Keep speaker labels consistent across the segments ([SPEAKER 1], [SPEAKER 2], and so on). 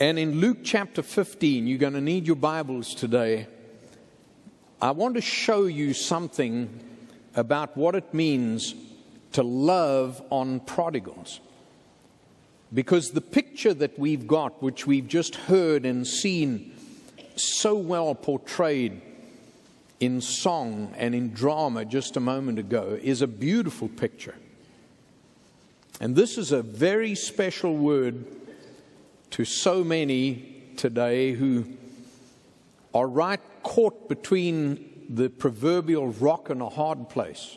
[SPEAKER 1] And in Luke chapter 15, you're going to need your Bibles today. I want to show you something about what it means to love on prodigals. Because the picture that we've got, which we've just heard and seen so well portrayed in song and in drama just a moment ago, is a beautiful picture. And this is a very special word to so many today who are right caught between the proverbial rock and a hard place.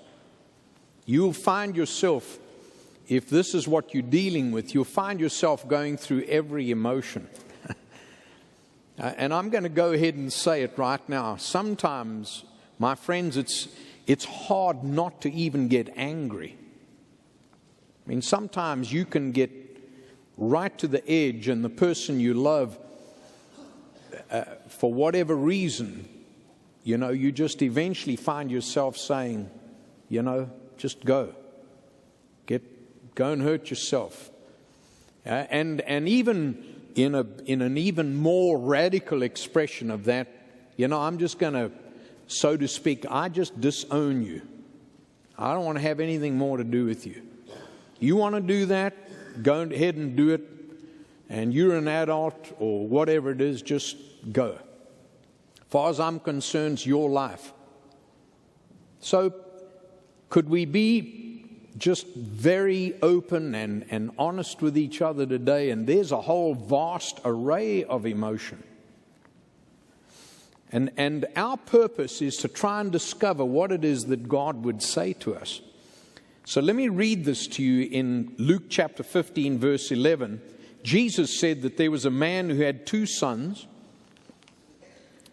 [SPEAKER 1] You'll find yourself, if this is what you're dealing with, you'll find yourself going through every emotion. And I'm going to go ahead and say it right now. Sometimes, my friends, it's hard not to even get angry. I mean, sometimes you can get right to the edge, and the person you love, for whatever reason, you just eventually find yourself saying, just go and hurt yourself. And even in an even more radical expression of that, I'm just going to, so to speak, I just disown you. I don't want to have anything more to do with you. You want to do that? Go ahead and do it. And you're an adult or whatever it is, just go. As far as I'm concerned, it's your life. So could we be just very open and honest with each other today? And there's a whole vast array of emotion. And our purpose is to try and discover what it is that God would say to us. So let me read this to you in Luke chapter 15, verse 11. Jesus said that there was a man who had 2 sons,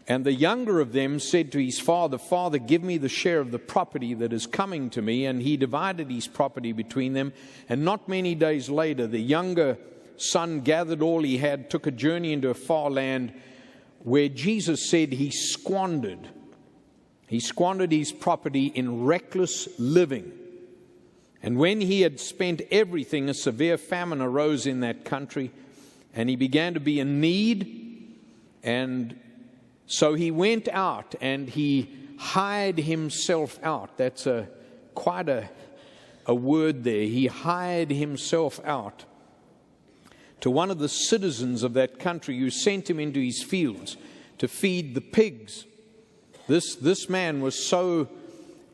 [SPEAKER 1] and the younger of them said to his father, "Father, give me the share of the property that is coming to me." And he divided his property between them. And not many days later, the younger son gathered all he had, took a journey into a far land where Jesus said he squandered his property in reckless living. And when he had spent everything, a severe famine arose in that country, and he began to be in need. And so he went out and he hired himself out. That's quite a word there. He hired himself out to one of the citizens of that country, who sent him into his fields to feed the pigs. This man was so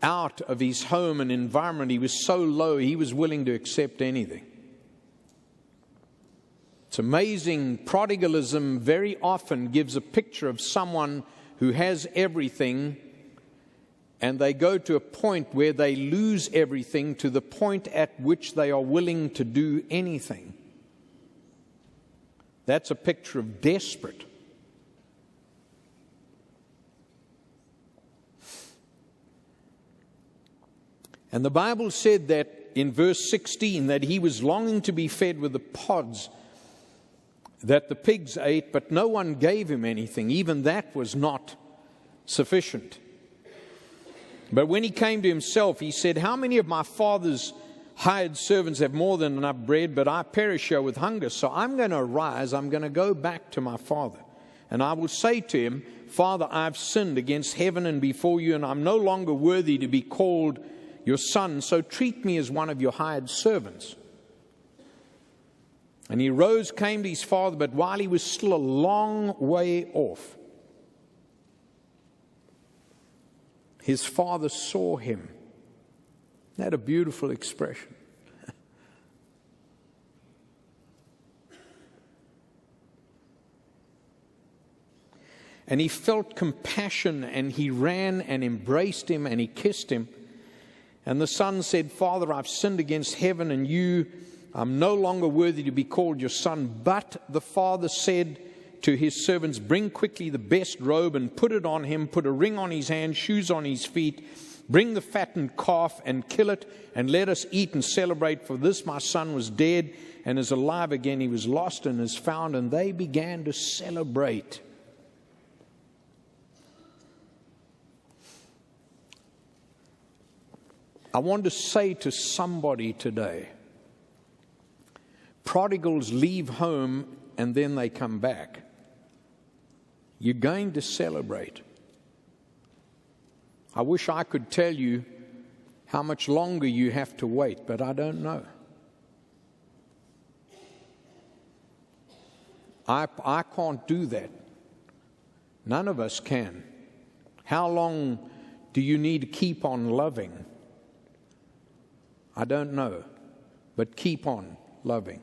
[SPEAKER 1] out of his home and environment, he was so low, he was willing to accept anything. It's amazing. Prodigalism very often gives a picture of someone who has everything, and they go to a point where they lose everything, to the point at which they are willing to do anything. That's a picture of desperate. And the Bible said that in verse 16 that he was longing to be fed with the pods that the pigs ate, but no one gave him anything. Even that was not sufficient. But when he came to himself, he said, "How many of my father's hired servants have more than enough bread, but I perish here with hunger? So I'm going to arise, I'm going to go back to my father. And I will say to him, Father, I've sinned against heaven and before you, and I'm no longer worthy to be called your son, so treat me as one of your hired servants." And he rose, came to his father, but while he was still a long way off, his father saw him. Isn't that a beautiful expression? And he felt compassion, and he ran and embraced him, and he kissed him. And the son said, "Father, I've sinned against heaven and you. I'm no longer worthy to be called your son." But the father said to his servants, "Bring quickly the best robe and put it on him. Put a ring on his hand, shoes on his feet. Bring the fattened calf and kill it, and let us eat and celebrate. For this my son was dead and is alive again. He was lost and is found." And they began to celebrate. I want to say to somebody today, prodigals leave home and then they come back. You're going to celebrate. I wish I could tell you how much longer you have to wait, but I don't know. I can't do that. None of us can. How long do you need to keep on loving? I don't know, but keep on loving.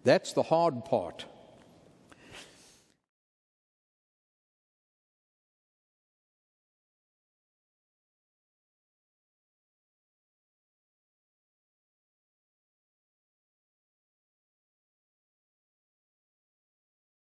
[SPEAKER 1] That's the hard part.